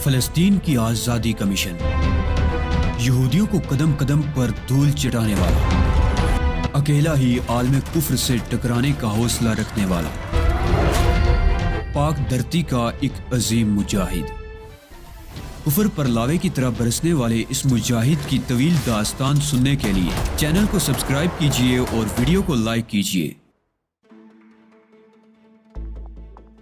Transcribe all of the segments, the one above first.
فلسطین کی آزادی کا مشن، یہودیوں کو قدم قدم پر دھول چٹانے والا، اکیلا ہی عالم کفر سے ٹکرانے کا حوصلہ رکھنے والا، پاک دھرتی کا ایک عظیم مجاہد، کفر پر لاوے کی طرح برسنے والے اس مجاہد کی طویل داستان سننے کے لیے چینل کو سبسکرائب کیجئے اور ویڈیو کو لائک کیجئے۔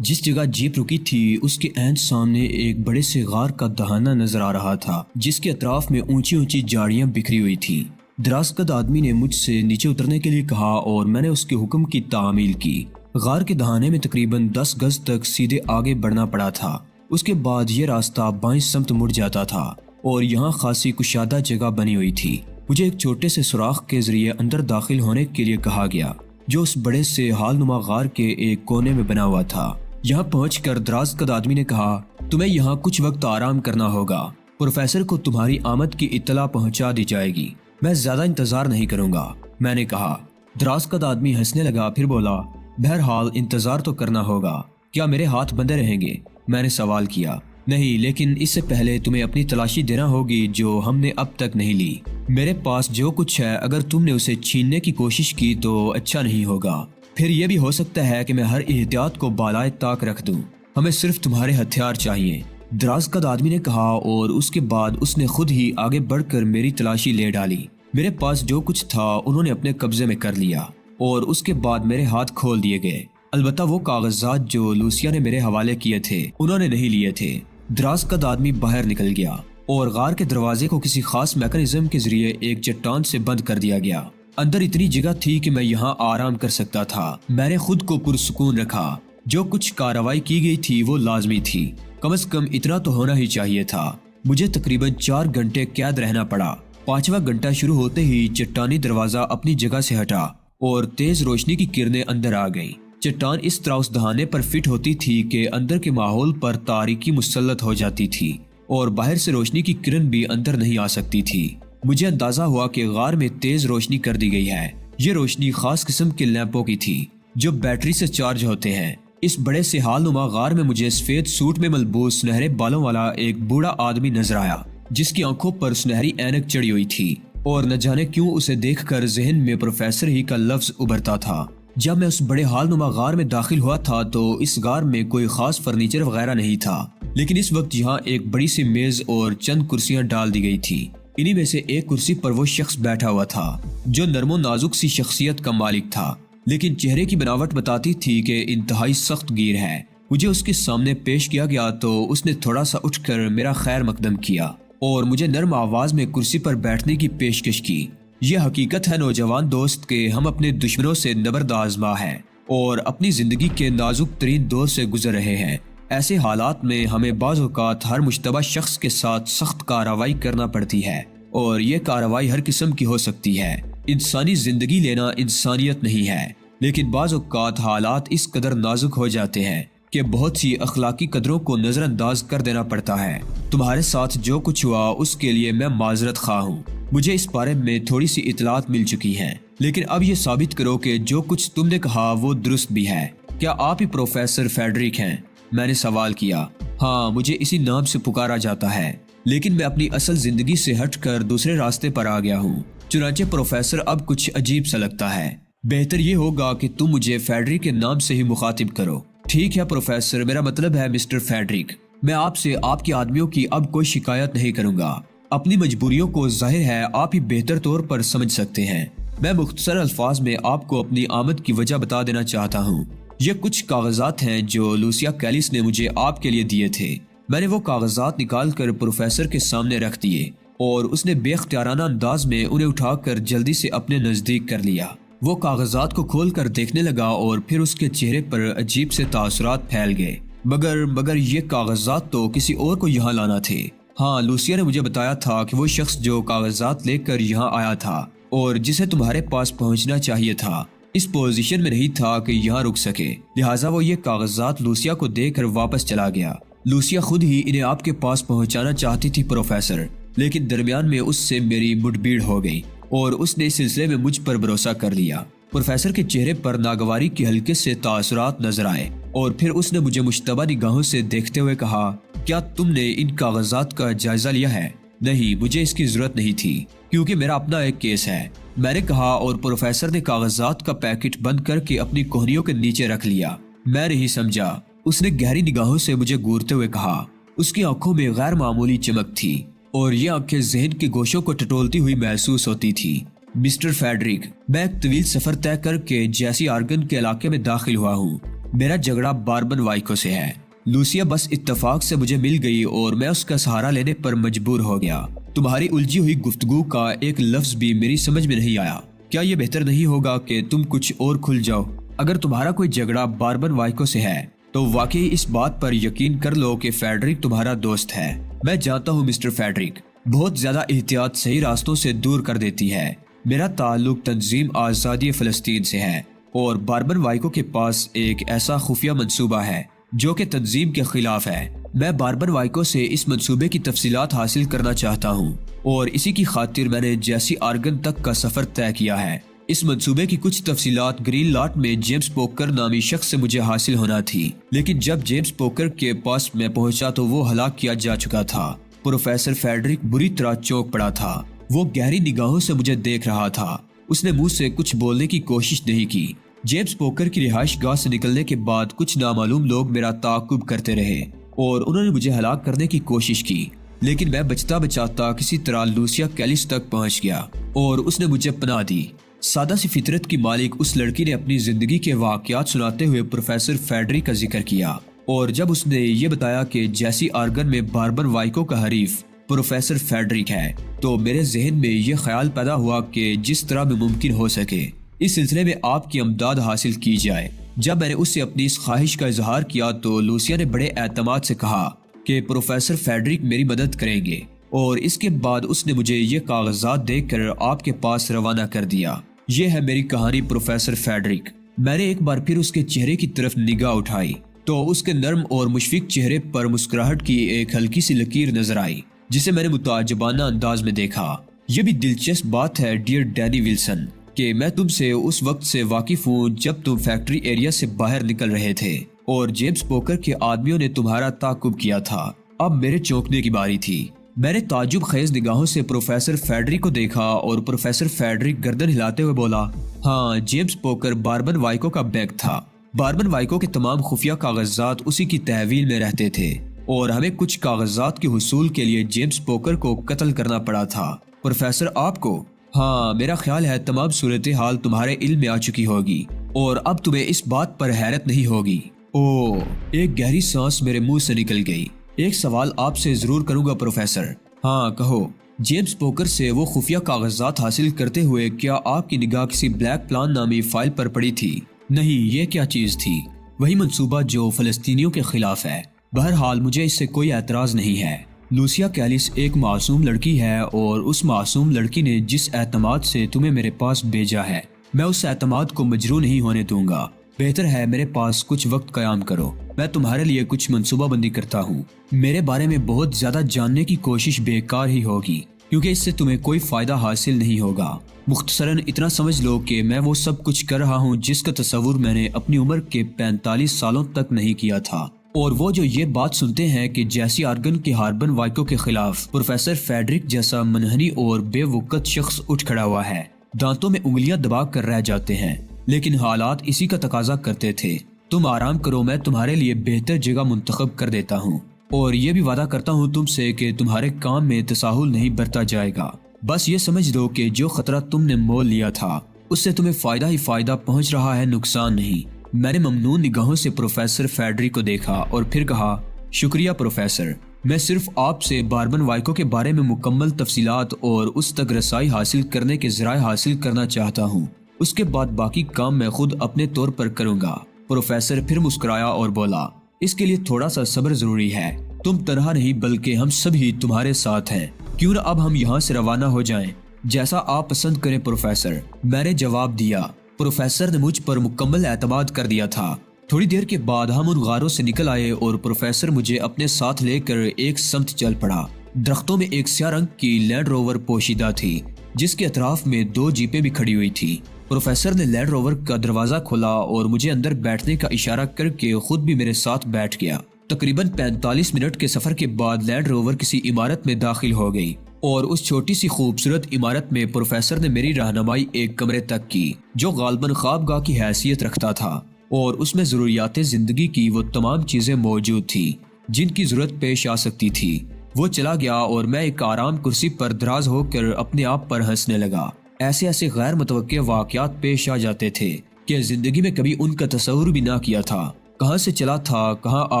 جس جگہ جیپ رکی تھی اس کے عین سامنے ایک بڑے سے غار کا دہانہ نظر آ رہا تھا، جس کے اطراف میں اونچی اونچی جھاڑیاں بکھری ہوئی تھی۔ دراز قد آدمی نے مجھ سے نیچے اترنے کے لیے کہا اور میں نے اس کے حکم کی تعمیل کی۔ غار کے دہانے میں تقریباً 10 گز تک سیدھے آگے بڑھنا پڑا تھا۔ اس کے بعد یہ راستہ بائیں سمت مڑ جاتا تھا اور یہاں خاصی کشادہ جگہ بنی ہوئی تھی۔ مجھے ایک چھوٹے سے سوراخ کے ذریعے اندر داخل ہونے کے لیے کہا گیا، جو اس بڑے سے حال نما غار کے ایک کونے میں بنا ہوا تھا۔ یہاں پہنچ کر دراز قد آدمی نے کہا، تمہیں یہاں کچھ وقت آرام کرنا ہوگا، پروفیسر کو تمہاری آمد کی اطلاع پہنچا دی جائے گی، میں زیادہ انتظار نہیں کروں گا۔ میں نے کہا۔ دراز قد آدمی ہنسنے لگا، پھر بولا، بہرحال انتظار تو کرنا ہوگا، کیا میرے ہاتھ بندھے رہیں گے؟ میں نے سوال کیا۔ نہیں، لیکن اس سے پہلے تمہیں اپنی تلاشی دینا ہوگی جو ہم نے اب تک نہیں لی۔ میرے پاس جو کچھ ہے اگر تم نے اسے چھیننے کی کوشش کی تو اچھا نہیں ہوگا، پھر یہ بھی ہو سکتا ہے کہ میں ہر احتیاط کو بالائے طاق رکھ دوں۔ ہمیں صرف تمہارے ہتھیار چاہیے، دراز قد آدمی نے کہا، اور اس کے بعد اس نے خود ہی آگے بڑھ کر میری تلاشی لے ڈالی۔ میرے پاس جو کچھ تھا انہوں نے اپنے قبضے میں کر لیا اور اس کے بعد میرے ہاتھ کھول دیے گئے، البتہ وہ کاغذات جو لوسیا نے میرے حوالے کیے تھے انہوں نے نہیں لیے تھے۔ دراز قد آدمی باہر نکل گیا اور غار کے دروازے کو کسی خاص میکانزم کے ذریعے ایک چٹان سے بند کر دیا گیا۔ اندر اتنی جگہ تھی کہ میں یہاں آرام کر سکتا تھا۔ میں نے خود کو پرسکون رکھا۔ جو کچھ کارروائی کی گئی تھی وہ لازمی تھی، کم از کم اتنا تو ہونا ہی چاہیے تھا۔ مجھے تقریباً 4 گھنٹے قید رہنا پڑا۔ 5واں گھنٹہ شروع ہوتے ہی چٹانی دروازہ اپنی جگہ سے ہٹا اور تیز روشنی کی کرنیں اندر آ گئیں۔ چٹان اس طرح اس دہانے پر فٹ ہوتی تھی کہ اندر کے ماحول پر تاریکی مسلط ہو جاتی تھی اور باہر سے روشنی کی کرن بھی اندر نہیں آ سکتی تھی۔ مجھے اندازہ ہوا کہ غار میں تیز روشنی کر دی گئی ہے۔ یہ روشنی خاص قسم کے لیمپوں کی تھی جو بیٹری سے چارج ہوتے ہیں۔ اس بڑے سے حال نما غار میں مجھے سفید سوٹ میں ملبوس سنہرے بالوں والا ایک بوڑھا آدمی نظر آیا، جس کی آنکھوں پر سنہری اینک چڑھی ہوئی تھی، اور نہ جانے کیوں اسے دیکھ کر ذہن میں پروفیسر ہی کا لفظ ابھرتا تھا۔ جب میں اس بڑے حال نما غار میں داخل ہوا تھا تو اس غار میں کوئی خاص فرنیچر وغیرہ نہیں تھا، لیکن اس وقت یہاں ایک بڑی سی میز اور چند کرسیاں ڈال دی گئی تھی۔ انہی میں سے ایک کرسی پر وہ شخص بیٹھا ہوا تھا جو نرم و نازک سی شخصیت کا مالک تھا، لیکن چہرے کی بناوٹ بتاتی تھی کہ انتہائی سخت گیر ہے۔ مجھے اس کے سامنے پیش کیا گیا تو اس نے تھوڑا سا اٹھ کر میرا خیر مقدم کیا اور مجھے نرم آواز میں کرسی پر بیٹھنے کی پیشکش کی۔ یہ حقیقت ہے نوجوان دوست کہ ہم اپنے دشمنوں سے نبرد آزما ہیں اور اپنی زندگی کے نازک ترین دور سے گزر رہے ہیں۔ ایسے حالات میں ہمیں بعض اوقات ہر مشتبہ شخص کے ساتھ سخت کارروائی کرنا پڑتی ہے، اور یہ کارروائی ہر قسم کی ہو سکتی ہے۔ انسانی زندگی لینا انسانیت نہیں ہے، لیکن بعض اوقات حالات اس قدر نازک ہو جاتے ہیں کہ بہت سی اخلاقی قدروں کو نظر انداز کر دینا پڑتا ہے۔ تمہارے ساتھ جو کچھ ہوا اس کے لیے میں معذرت خواہ ہوں۔ مجھے اس بارے میں تھوڑی سی اطلاعات مل چکی ہیں، لیکن اب یہ ثابت کرو کہ جو کچھ تم نے کہا وہ درست بھی ہے۔ کیا آپ ہی پروفیسر فیڈرک ہیں؟ میں نے سوال کیا۔ ہاں، مجھے اسی نام سے پکارا جاتا ہے، لیکن میں اپنی اصل زندگی سے ہٹ کر دوسرے راستے پر آ گیا ہوں۔ چنانچہ پروفیسر اب کچھ عجیب سا لگتا ہے۔ بہتر یہ ہوگا کہ تم مجھے فیڈرک کے نام سے ہی مخاطب کرو۔ ٹھیک ہے پروفیسر، میرا مطلب ہے مسٹر فیڈرک۔ میں آپ سے آپ کے آدمیوں کی اب کوئی شکایت نہیں کروں گا۔ اپنی مجبوریوں کو ظاہر ہے آپ ہی بہتر طور پر سمجھ سکتے ہیں۔ میں مختصر الفاظ میں آپ کو اپنی آمد کی وجہ بتا دینا چاہتا ہوں۔ یہ کچھ کاغذات ہیں جو لوسیا کیلس نے مجھے آپ کے لیے دیے تھے۔ میں نے وہ کاغذات نکال کر پروفیسر کے سامنے رکھ دیے اور اس نے بے اختیارانہ انداز میں انہیں اٹھا کر جلدی سے اپنے نزدیک کر لیا۔ وہ کاغذات کو کھول کر دیکھنے لگا اور پھر اس کے چہرے پر عجیب سے تاثرات پھیل گئے۔ مگر یہ کاغذات تو کسی اور کو یہاں لانا تھے۔ ہاں، لوسیا نے مجھے بتایا تھا کہ وہ شخص جو کاغذات لے کر یہاں آیا تھا اور جسے تمہارے پاس پہنچنا چاہیے تھا، اس پوزیشن میں نہیں تھا کہ یہاں رک سکے، لہٰذا وہ یہ کاغذات لوسیا کو دے کر واپس چلا گیا۔ لوسیا خود ہی انہیں آپ کے پاس پہنچانا چاہتی تھی پروفیسر، لیکن درمیان میں اس سے میری مٹبھیڑ ہو گئی اور اس نے اس سلسلے میں مجھ پر بھروسہ کر لیا۔ پروفیسر کے چہرے پر ناگواری کے ہلکے سے تاثرات نظر آئے اور پھر اس نے مجھے مشتبہ نگاہوں سے دیکھتے ہوئے کہا، کیا تم نے ان کاغذات کا جائزہ لیا ہے؟ نہیں، مجھے اس کی ضرورت نہیں تھی کیونکہ میرا اپنا ایک کیس ہے، میں نے کہا، اور پروفیسر نے کاغذات کا پیکٹ بند کر کے اپنی کوہنیوں کے نیچے رکھ لیا۔ میں نہیں سمجھا، اس نے گہری نگاہوں سے مجھے گورتے ہوئے کہا۔ اس کی آنکھوں میں غیر معمولی چمک تھی اور یہ آنکھیں ذہن کے گوشوں کو ٹٹولتی ہوئی محسوس ہوتی تھی۔ مسٹر فیڈرک، میں ایک طویل سفر طے کر کے جیسی آرگن کے علاقے میں داخل ہوا ہوں۔ میرا جھگڑا باربن وائکو سے ہے۔ لوسیا بس اتفاق سے مجھے مل گئی اور میں اس کا سہارا لینے پر مجبور ہو گیا۔ تمہاری الجھی ہوئی گفتگو کا ایک لفظ بھی میری سمجھ میں نہیں آیا۔ کیا یہ بہتر نہیں ہوگا کہ تم کچھ اور کھل جاؤ؟ اگر تمہارا کوئی جھگڑا باربن وائکو سے ہے تو واقعی اس بات پر یقین کر لو کہ فیڈرک تمہارا دوست ہے۔ میں جانتا ہوں مسٹر فیڈرک، بہت زیادہ احتیاط صحیح راستوں سے دور کر دیتی ہے۔ میرا تعلق تنظیم آزادی فلسطین سے ہے اور باربن وائکو کے پاس ایک ایسا خفیہ منصوبہ ہے جو کہ تنظیم کے خلاف ہے۔ میں باربن وائکو سے اس منصوبے کی تفصیلات حاصل کرنا چاہتا ہوں اور اسی کی خاطر میں نے جیسی آرگن تک کا سفر طے کیا ہے۔ اس منصوبے کی کچھ تفصیلات گرین لاٹ میں جیمز پوکر نامی شخص سے مجھے حاصل ہونا تھی، لیکن جب جیمز پوکر کے پاس میں پہنچا تو وہ ہلاک کیا جا چکا تھا۔ پروفیسر فیڈرک بری طرح چونک پڑا تھا۔ وہ گہری نگاہوں سے مجھے دیکھ رہا تھا۔ اس نے منہ سے کچھ بولنے کی کوشش نہیں کی۔ جیمز پوکر کی رہائش گاہ سے نکلنے کے بعد کچھ نامعلوم لوگ میرا تعاقب کرتے رہے اور انہوں نے مجھے ہلاک کرنے کی کوشش کی، لیکن میں بچتا بچاتا کسی طرح لوسیا کیلس تک پہنچ گیا اور اس نے مجھے پناہ دی۔ سادہ سی فطرت کی مالک اس لڑکی نے اپنی زندگی کے واقعات سناتے ہوئے پروفیسر فیڈرک کا ذکر کیا، اور جب اس نے یہ بتایا کہ جیسی آرگن میں باربن وائکو کا حریف پروفیسر فیڈرک ہے تو میرے ذہن میں یہ خیال پیدا ہوا کہ جس طرح بھی ممکن ہو سکے اس سلسلے میں آپ کی امداد حاصل کی جائے۔ جب میں نے اس سے اپنی اس خواہش کا اظہار کیا تو لوسیا نے بڑے اعتماد سے کہا کہ پروفیسر فیڈرک میری مدد کریں گے، اور اس کے بعد اس نے مجھے یہ کاغذات دے کر آپ کے پاس روانہ کر دیا۔ یہ ہے میری کہانی پروفیسر فیڈرک۔ میں نے ایک بار پھر اس کے چہرے کی طرف نگاہ اٹھائی تو اس کے نرم اور مشفق چہرے پر مسکراہٹ کی ایک ہلکی سی لکیر نظر آئی جسے میں نے متعجبانہ انداز میں دیکھا۔ یہ بھی دلچسپ بات ہے ڈیئر ڈینی ولسن کہ میں تم سے اس وقت سے واقف ہوں جب تم فیکٹری ایریا سے باہر نکل رہے تھے اور جیمز پوکر کے آدمیوں نے تمہارا تعاقب کیا تھا۔ اب میرے چونکنے کی باری تھی۔ میں نے تعجب خیز نگاہوں سے پروفیسر فیڈرک کو دیکھا اور پروفیسر فیڈرک گردن ہلاتے ہوئے بولا، ہاں، جیمز پوکر باربن وائکو کا بیگ تھا۔ باربن وائکو کے تمام خفیہ کاغذات اسی کی تحویل میں رہتے تھے اور ہمیں کچھ کاغذات کے حصول کے لیے جیمز پوکر کو قتل کرنا پڑا تھا۔ پروفیسر، آپ کو؟ ہاں، میرا خیال ہے تمام صورتحال تمہارے علم میں آ چکی ہوگی اور اب تمہیں اس بات پر حیرت نہیں ہوگی۔ اوہ، ایک گہری سانس میرے منہ سے نکل گئی۔ ایک سوال آپ سے ضرور کروں گا پروفیسر۔ ہاں، کہو۔ جیمز پوکر سے وہ خفیہ کاغذات حاصل کرتے ہوئے کیا آپ کی نگاہ کسی بلیک پلان نامی فائل پر پڑی تھی؟ نہیں، یہ کیا چیز تھی؟ وہی منصوبہ جو فلسطینیوں کے خلاف ہے۔ بہرحال مجھے اس سے کوئی اعتراض نہیں ہے۔ لوسیا کیلس ایک معصوم لڑکی ہے اور اس معصوم لڑکی نے جس اعتماد سے تمہیں میرے پاس بھیجا ہے میں اس اعتماد کو مجروح نہیں ہونے دوں گا۔ بہتر ہے میرے پاس کچھ وقت قیام کرو، میں تمہارے لیے کچھ منصوبہ بندی کرتا ہوں۔ میرے بارے میں بہت زیادہ جاننے کی کوشش بیکار ہی ہوگی کیونکہ اس سے تمہیں کوئی فائدہ حاصل نہیں ہوگا۔ مختصراً اتنا سمجھ لو کہ میں وہ سب کچھ کر رہا ہوں جس کا تصور میں نے اپنی عمر کے 45 سالوں تک نہیں کیا تھا، اور وہ جو یہ بات سنتے ہیں کہ جیسی آرگن کے ہاربن وائکو کے خلاف پروفیسر فیڈرک جیسا منحنی اور بے وقت شخص اٹھ کھڑا ہوا ہے، دانتوں میں انگلیاں دبا کر رہ جاتے ہیں، لیکن حالات اسی کا تقاضا کرتے تھے۔ تم آرام کرو، میں تمہارے لیے بہتر جگہ منتخب کر دیتا ہوں، اور یہ بھی وعدہ کرتا ہوں تم سے کہ تمہارے کام میں تساہل نہیں برتا جائے گا۔ بس یہ سمجھ دو کہ جو خطرہ تم نے مول لیا تھا اس سے تمہیں فائدہ ہی فائدہ پہنچ رہا ہے، نقصان نہیں۔ میں نے ممنون نگاہوں سے پروفیسر فیڈرک کو دیکھا اور پھر کہا، شکریہ پروفیسر، میں صرف آپ سے باربن وائکو کے بارے میں مکمل تفصیلات اور اس تک رسائی حاصل کرنے کے ذرائع حاصل کرنا چاہتا ہوں، اس کے بعد باقی کام میں خود اپنے طور پر کروں گا۔ پروفیسر پھر مسکرایا اور بولا، اس کے لیے تھوڑا سا صبر ضروری ہے، تم تنہا نہیں بلکہ ہم سب ہی تمہارے ساتھ ہیں، کیوں نہ اب ہم یہاں سے روانہ ہو جائیں؟ جیسا آپ پسند کریں پروفیسر، میں نے جواب دیا۔ پروفیسر نے مجھ پر مکمل اعتماد کر دیا تھا۔ تھوڑی دیر کے بعد ہم ان غاروں سے نکل آئے اور پروفیسر مجھے اپنے ساتھ لے کر ایک سمت چل پڑا۔ درختوں میں ایک سیاہ رنگ کی لینڈ روور پوشیدہ تھی جس کے اطراف میں 2 جیپیں بھی کھڑی ہوئی تھی۔ پروفیسر نے لینڈ روور کا دروازہ کھولا اور مجھے اندر بیٹھنے کا اشارہ کر کے خود بھی میرے ساتھ بیٹھ گیا۔ تقریباً 45 منٹ کے سفر کے بعد لینڈ روور کسی عمارت میں داخل ہو گئی اور اس چھوٹی سی خوبصورت عمارت میں پروفیسر نے میری رہنمائی ایک کمرے تک کی جو غالباً خوابگاہ کی حیثیت رکھتا تھا، اور اس میں ضروریات زندگی کی وہ تمام چیزیں موجود تھیں جن کی ضرورت پیش آ سکتی تھی۔ وہ چلا گیا اور میں ایک آرام کرسی پر دراز ہو کر اپنے آپ پر ہنسنے لگا۔ ایسے غیر متوقع واقعات پیش آ جاتے تھے کہ زندگی میں کبھی ان کا تصور بھی نہ کیا تھا۔ کہاں سے چلا تھا، کہاں آ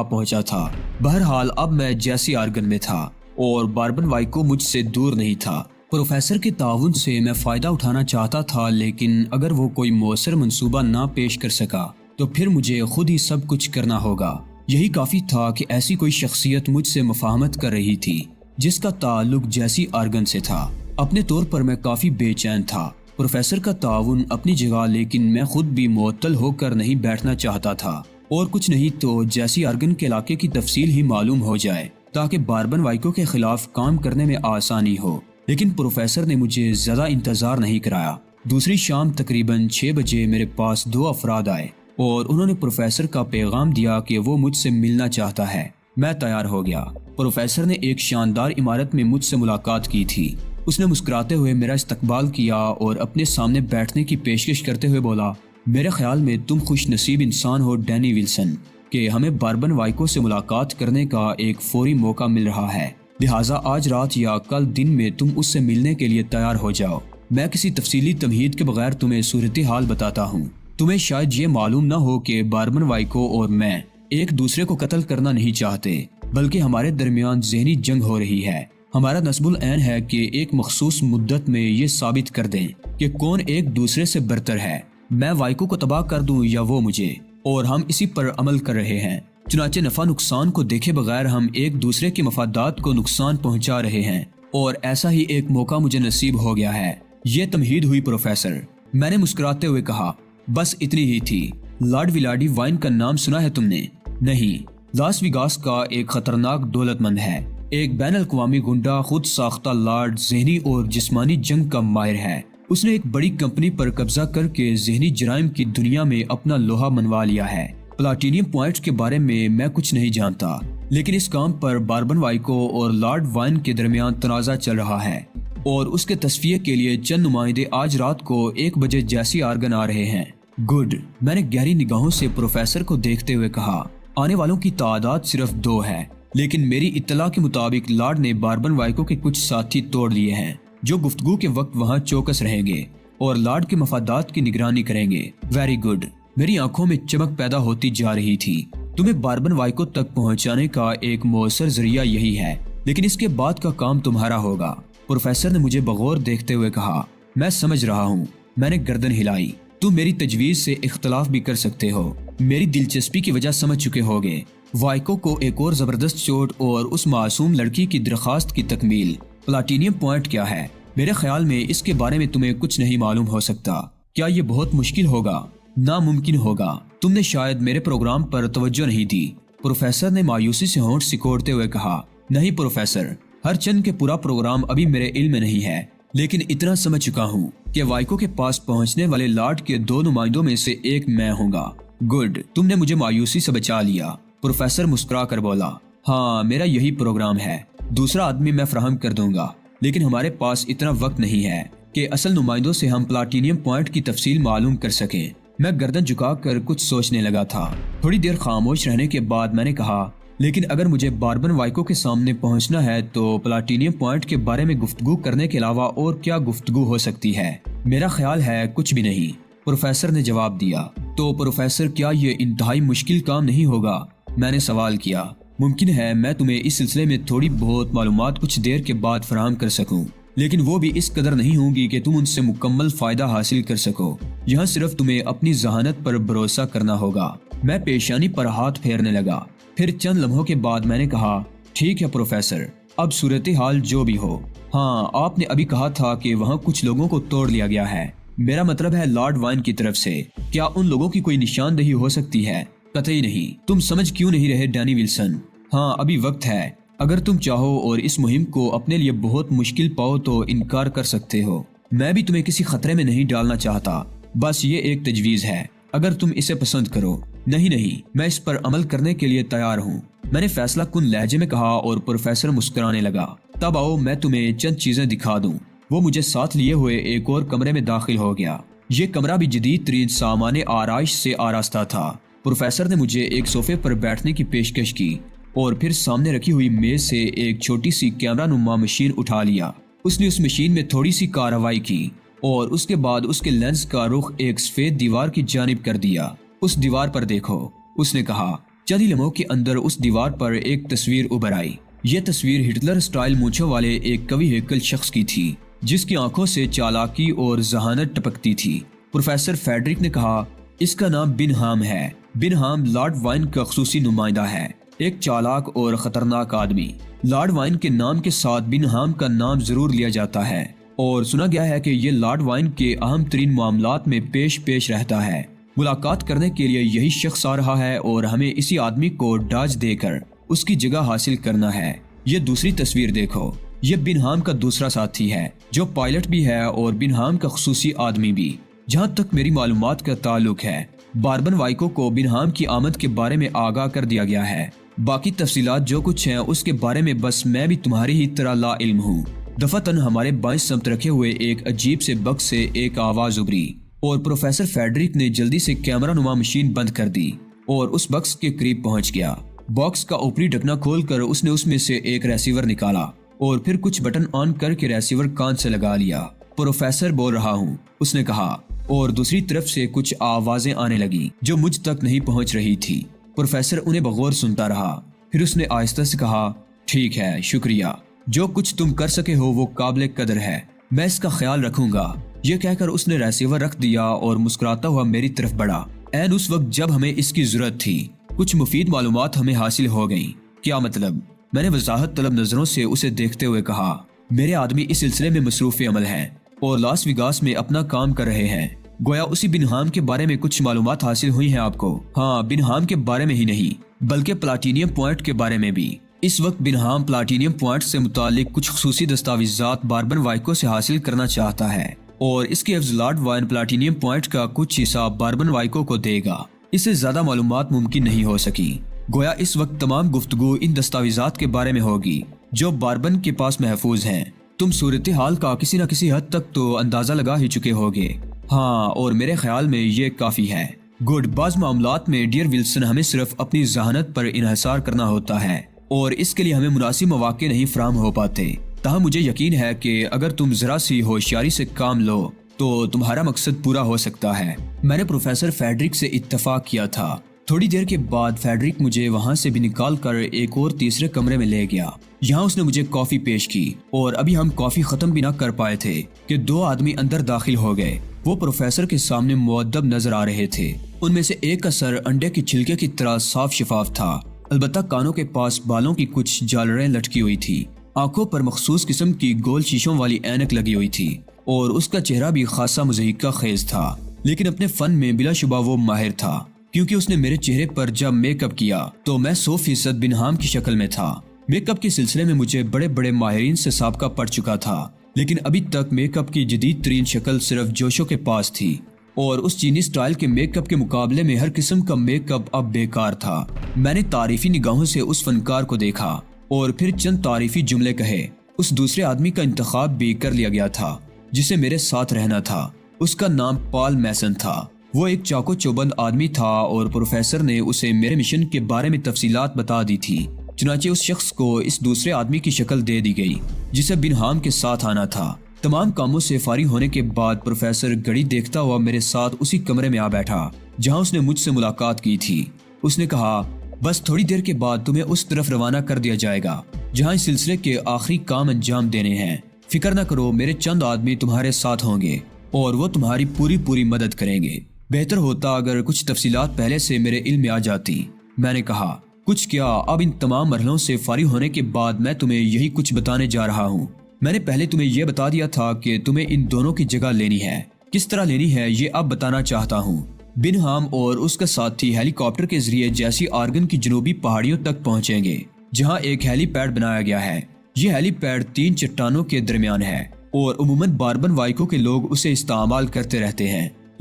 پہنچا تھا۔ بہرحال اب میں جیسی آرگن میں تھا اور باربن وائکو مجھ سے دور نہیں تھا۔ پروفیسر کے تعاون سے میں فائدہ اٹھانا چاہتا تھا، لیکن اگر وہ کوئی مؤثر منصوبہ نہ پیش کر سکا تو پھر مجھے خود ہی سب کچھ کرنا ہوگا۔ یہی کافی تھا کہ ایسی کوئی شخصیت مجھ سے مفاہمت کر رہی تھی جس کا تعلق جیسی آرگن سے تھا۔ اپنے طور پر میں کافی بے چین تھا۔ پروفیسر کا تعاون اپنی جگہ، لیکن میں خود بھی معطل ہو کر نہیں بیٹھنا چاہتا تھا، اور کچھ نہیں تو جیسی آرگن کے علاقے کی تفصیل ہی معلوم ہو جائے تاکہ باربن وائکو کے خلاف کام کرنے میں آسانی ہو۔ لیکن پروفیسر نے مجھے زیادہ انتظار نہیں کرایا۔ دوسری شام تقریباً 6 بجے میرے پاس 2 افراد آئے اور انہوں نے پروفیسر کا پیغام دیا کہ وہ مجھ سے ملنا چاہتا ہے۔ میں تیار ہو گیا۔ پروفیسر نے ایک شاندار عمارت میں مجھ سے ملاقات کی تھی۔ اس نے مسکراتے ہوئے میرا استقبال کیا اور اپنے سامنے بیٹھنے کی پیشکش کرتے ہوئے بولا، میرے خیال میں تم خوش نصیب انسان ہو ڈینی ولسن کہ ہمیں باربن وائکو سے ملاقات کرنے کا ایک فوری موقع مل رہا ہے، لہٰذا آج رات یا کل دن میں تم اس سے ملنے کے لیے تیار ہو جاؤ۔ میں کسی تفصیلی تمہید کے بغیر تمہیں صورتحال بتاتا ہوں۔ تمہیں شاید یہ معلوم نہ ہو کہ باربن وائکو اور میں ایک دوسرے کو قتل کرنا نہیں چاہتے، بلکہ ہمارے درمیان ذہنی جنگ ہو رہی ہے۔ ہمارا نصب العین ہے کہ ایک مخصوص مدت میں یہ ثابت کر دیں کہ کون ایک دوسرے سے برتر ہے، میں وائکو کو تباہ کر دوں یا وہ مجھے، اور ہم اسی پر عمل کر رہے ہیں۔ چنانچہ نفع نقصان کو دیکھے بغیر ہم ایک دوسرے کے مفادات کو نقصان پہنچا رہے ہیں، اور ایسا ہی ایک موقع مجھے نصیب ہو گیا ہے۔ یہ تمہید ہوئی پروفیسر، میں نے مسکراتے ہوئے کہا۔ بس اتنی ہی تھی۔ لارڈ ولاڈی وائن کا نام سنا ہے تم نے؟ نہیں۔ لاس ویگاس کا ایک خطرناک دولت مند ہے، ایک بین الاقوامی گنڈا، خود ساختہ لارڈ، ذہنی اور جسمانی جنگ کا ماہر ہے۔ اس نے ایک بڑی کمپنی پر قبضہ کر کے ذہنی جرائم کی دنیا میں اپنا لوہا منوا لیا ہے۔ پلاٹینیم پوائنٹ کے بارے میں کچھ نہیں جانتا، لیکن اس کام پر باربن وائکو اور لارڈ وائن کے درمیان تنازع چل رہا ہے، اور اس کے تصفیے کے لیے چند نمائندے آج رات کو 1 بجے جیسی آرگن آ رہے ہیں۔ گڈ، میں نے گہری نگاہوں سے پروفیسر کو دیکھتے ہوئے کہا۔ آنے والوں کی تعداد صرف 2 ہے، لیکن میری اطلاع کے مطابق لارڈ نے باربن وائکو کے کچھ ساتھی توڑ لیے ہیں جو گفتگو کے وقت وہاں چوکس رہیں گے اور لارڈ کے مفادات کی نگرانی کریں گے۔ Very good. میری آنکھوں میں چمک پیدا ہوتی جا رہی تھی۔ تمہیں باربن وائکو تک پہنچانے کا ایک مؤثر ذریعہ یہی ہے، لیکن اس کے بعد کا کام تمہارا ہوگا۔ پروفیسر نے مجھے بغور دیکھتے ہوئے کہا۔ میں سمجھ رہا ہوں۔ میں نے گردن ہلائی۔ تم میری تجویز سے اختلاف بھی کر سکتے ہو، میری دلچسپی کی وجہ سمجھ چکے ہوگے۔ وائکو کو ایک اور زبردست چوٹ اور اس معصوم لڑکی کی درخواست کی تکمیل۔ پلاٹینیم پوائنٹ کیا ہے؟ میرے خیال میں اس کے بارے میں تمہیں کچھ نہیں معلوم ہو سکتا۔ کیا یہ بہت مشکل ہوگا؟ ناممکن ہوگا۔ تم نے شاید میرے پروگرام پر توجہ نہیں دی۔ پروفیسر نے مایوسی سے ہونٹ سکوڑتے ہوئے کہا۔ نہیں پروفیسر، ہر چند کے پورا پروگرام ابھی میرے علم میں نہیں ہے، لیکن اتنا سمجھ چکا ہوں کہ وائکو کے پاس پہنچنے والے لارڈ کے 2 نمائندوں میں سے ایک میں ہوں گا۔ گڈ، تم نے مجھے مایوسی سے بچا لیا۔ پروفیسر مسکرا کر بولا۔ ہاں، میرا یہی پروگرام ہے۔ دوسرا آدمی میں فراہم کر دوں گا، لیکن ہمارے پاس اتنا وقت نہیں ہے کہ اصل نمائندوں سے ہم پلاٹینیم پوائنٹ کی تفصیل معلوم کر سکیں۔ میں گردن جھکا کر کچھ سوچنے لگا تھا۔ تھوڑی دیر خاموش رہنے کے بعد میں نے کہا، لیکن اگر مجھے باربن وائکو کے سامنے پہنچنا ہے تو پلاٹینیم پوائنٹ کے بارے میں گفتگو کرنے کے علاوہ اور کیا گفتگو ہو سکتی ہے؟ میرا خیال ہے کچھ بھی نہیں، پروفیسر نے جواب دیا۔ تو پروفیسر، کیا یہ انتہائی مشکل کام نہیں ہوگا؟ میں نے سوال کیا۔ ممکن ہے میں تمہیں اس سلسلے میں تھوڑی بہت معلومات کچھ دیر کے بعد فراہم کر سکوں، لیکن وہ بھی اس قدر نہیں ہوں گی کہ تم ان سے مکمل فائدہ حاصل کر سکو۔ یہاں صرف تمہیں اپنی ذہانت پر بھروسہ کرنا ہوگا۔ میں پیشانی پر ہاتھ پھیرنے لگا۔ پھر چند لمحوں کے بعد میں نے کہا، ٹھیک ہے پروفیسر، اب صورتحال جو بھی ہو۔ ہاں، آپ نے ابھی کہا تھا کہ وہاں کچھ لوگوں کو توڑ لیا گیا ہے۔ میرا مطلب ہے لارڈ وائن کی طرف سے۔ کیا ان لوگوں کی کوئی نشاندہی ہو سکتی ہے؟ قطعی نہیں۔ تم سمجھ کیوں نہیں رہے ڈینی ولسن؟ ہاں، ابھی وقت ہے۔ اگر تم چاہو اور اس مہم کو اپنے لیے بہت مشکل پاؤ تو انکار کر سکتے ہو۔ میں بھی تمہیں کسی خطرے میں نہیں ڈالنا چاہتا۔ بس یہ ایک تجویز ہے، اگر تم اسے پسند کرو۔ نہیں، میں اس پر عمل کرنے کے لیے تیار ہوں، میں نے فیصلہ کن لہجے میں کہا اور پروفیسر مسکرانے لگا۔ تب آؤ میں تمہیں چند چیزیں دکھا دوں۔ وہ مجھے ساتھ لیے ہوئے ایک اور کمرے میں داخل ہو گیا۔ یہ کمرہ بھی جدید ترین سامان آرائش سے آراستہ تھا۔ پروفیسر نے مجھے ایک صوفے پر بیٹھنے کی پیشکش کی اور پھر سامنے رکھی ہوئی میز سے ایک چھوٹی سی کیمرہ نما مشین اٹھا لیا۔ اس نے اس مشین میں تھوڑی سی کارروائی کی اور اس کے بعد اس کے لینس کا رخ ایک سفید دیوار کی جانب کر دیا۔ اس دیوار پر دیکھو، اس نے کہا۔ چند ہی لمحوں کے اندر اس دیوار پر ایک تصویر ابھر آئی۔ یہ تصویر ہٹلر سٹائل مونچھوں والے ایک قوی ہیکل شخص کی تھی جس کی آنکھوں سے چالاکی اور ذہانت ٹپکتی تھی۔ پروفیسر فیڈرک نے کہا، اس کا نام بنہام ہے۔ بنہام لارڈ وائن کا خصوصی نمائندہ ہے، ایک چالاک اور خطرناک آدمی۔ لارڈ وائن کے نام کے ساتھ بنہام کا نام ضرور لیا جاتا ہے اور سنا گیا ہے کہ یہ لارڈ وائن کے اہم ترین معاملات میں پیش رہتا ہے۔ ملاقات کرنے کے لیے یہی شخص آ رہا ہے اور ہمیں اسی آدمی کو ڈاج دے کر اس کی جگہ حاصل کرنا ہے۔ یہ دوسری تصویر دیکھو، یہ بنہام کا دوسرا ساتھی ہے جو پائلٹ بھی ہے اور بنہام کا خصوصی آدمی بھی۔ جہاں تک میری معلومات کا تعلق ہے، باربن وائکو کو بنہام کی آمد کے بارے میں آگاہ کر دیا گیا ہے۔ باقی تفصیلات جو کچھ ہیں اس کے بارے میں بس میں بھی تمہاری ہی طرح لا علم ہوں۔ دفعتاً ہمارے بائیں سمت رکھے ہوئے ایک عجیب سے بکس سے ایک آواز ابھری اور پروفیسر فیڈرک نے جلدی سے کیمرہ نما مشین بند کر دی اور اس بکس کے قریب پہنچ گیا۔ باکس کا اوپری ڈھکنا کھول کر اس نے اس میں سے ایک ریسیور نکالا اور پھر کچھ بٹن آن کر کے ریسیور کان سے لگا لیا۔ پروفیسر بول رہا ہوں، اس نے کہا، اور دوسری طرف سے کچھ آوازیں آنے لگی جو مجھ تک نہیں پہنچ رہی تھی۔ پروفیسر انہیں بغور سنتا رہا، پھر اس نے آہستہ سے کہا، ٹھیک ہے، شکریہ، جو کچھ تم کر سکے ہو وہ قابل قدر ہے، میں اس کا خیال رکھوں گا۔ یہ کہہ کر اس نے ریسیور رکھ دیا اور مسکراتا ہوا میری طرف بڑھا۔ عین اس وقت جب ہمیں اس کی ضرورت تھی، کچھ مفید معلومات ہمیں حاصل ہو گئیں۔ کیا مطلب؟ میں نے وضاحت طلب نظروں سے اسے دیکھتے ہوئے کہا، میرے آدمی اس سلسلے میں مصروف عمل ہیں اور لاس ویگاس میں اپنا کام کر رہے ہیں۔ گویا اسی بنہام کے بارے میں کچھ معلومات حاصل ہوئی ہیں آپ کو؟ ہاں، بنہام کے بارے میں ہی نہیں بلکہ پلاٹینیم پوائنٹ کے بارے میں بھی۔ اس وقت بنہام پلاٹینیم پوائنٹ سے متعلق کچھ خصوصی دستاویزات باربن وائکو سے حاصل کرنا چاہتا ہے اور اس کے عوض لارڈ وائن پلاٹینیم پوائنٹ کا کچھ حصہ باربن وائکو کو دے گا۔ اس سے زیادہ معلومات ممکن نہیں ہو سکی۔ گویا اس وقت تمام گفتگو ان دستاویزات کے بارے میں ہوگی جو باربن کے پاس محفوظ ہیں۔ تم صورتحال کا کسی نہ کسی حد تک تو اندازہ لگا ہی چکے ہوگے۔ ہاں، اور میرے خیال میں یہ کافی ہے۔ گڈ، بعض معاملات میں ڈیئر ولسن ہمیں صرف اپنی ذہانت پر انحصار کرنا ہوتا ہے اور اس کے لیے ہمیں مناسب مواقع نہیں فراہم ہو پاتے۔ تاہم مجھے یقین ہے کہ اگر تم ذرا سی ہوشیاری سے کام لو تو تمہارا مقصد پورا ہو سکتا ہے۔ میں نے پروفیسر فیڈرک سے اتفاق کیا تھا۔ تھوڑی دیر کے بعد فیڈرک مجھے وہاں سے بھی نکال کر ایک اور تیسرے کمرے میں لے گیا۔ یہاں اس نے مجھے کافی پیش کی اور ابھی ہم کافی ختم بھی نہ کر پائے تھے کہ دو آدمی اندر داخل ہو گئے۔ وہ پروفیسر کے سامنے مؤدب نظر آ رہے تھے۔ ان میں سے ایک کا سر انڈے کے چھلکے کی طرح صاف شفاف تھا، البتہ کانوں کے پاس بالوں کی کچھ جالریں لٹکی ہوئی تھی۔ آنکھوں پر مخصوص قسم کی گول شیشوں والی اینک لگی ہوئی تھی اور اس کا چہرہ بھی خاصا مضحکہ خیز تھا، لیکن اپنے فن میں بلا شبہ وہ ماہر تھا، کیونکہ اس نے میرے چہرے پر جب میک اپ کیا تو میں 100% بنہام کی شکل میں تھا۔ میک اپ کے سلسلے میں مجھے بڑے بڑے ماہرین سے سابقہ پڑ چکا تھا، لیکن ابھی تک میک اپ کی جدید ترین شکل صرف جوشو کے پاس تھی اور اس چینی سٹائل کے میک اپ کے مقابلے میں ہر قسم کا میک اپ اب بیکار تھا۔ میں نے تعریفی نگاہوں سے اس فنکار کو دیکھا اور پھر چند تعریفی جملے کہے۔ اس دوسرے آدمی کا انتخاب بھی کر لیا گیا تھا جسے میرے ساتھ رہنا تھا۔ اس کا نام پال میسن تھا۔ وہ ایک چاقو چوبند آدمی تھا اور پروفیسر نے اسے میرے مشن کے بارے میں تفصیلات بتا دی تھی۔ چنانچہ اس شخص کو اس دوسرے آدمی کی شکل دے دی گئی جسے بنہام کے ساتھ آنا تھا۔ تمام کاموں سے فارغ ہونے کے بعد پروفیسر گھڑی دیکھتا ہوا میرے ساتھ اسی کمرے میں آ بیٹھا جہاں اس نے مجھ سے ملاقات کی تھی۔ اس نے کہا، بس تھوڑی دیر کے بعد تمہیں اس طرف روانہ کر دیا جائے گا جہاں اس سلسلے کے آخری کام انجام دینے ہیں۔ فکر نہ کرو، میرے چند آدمی تمہارے ساتھ ہوں گے اور وہ تمہاری پوری مدد کریں گے۔ بہتر ہوتا اگر کچھ تفصیلات پہلے سے میرے علم میں آ جاتی۔ میں نے کہا، کچھ کیا؟ اب ان تمام مرحلوں سے فارغ ہونے کے بعد میں تمہیں یہی کچھ بتانے جا رہا ہوں۔ میں نے پہلے تمہیں یہ بتا دیا تھا کہ تمہیں ان دونوں کی جگہ لینی ہے۔ کس طرح لینی ہے یہ اب بتانا چاہتا ہوں۔ بنہام اور اس کا ساتھی ہیلی کاپٹر کے ذریعے جیسی آرگن کی جنوبی پہاڑیوں تک پہنچیں گے جہاں ایک ہیلی پیڈ بنایا گیا ہے۔ یہ ہیلی پیڈ 3 چٹانوں کے درمیان ہے اور عموماً باربن وائکو کے لوگ اسے استعمال کرتے رہتے ہیں،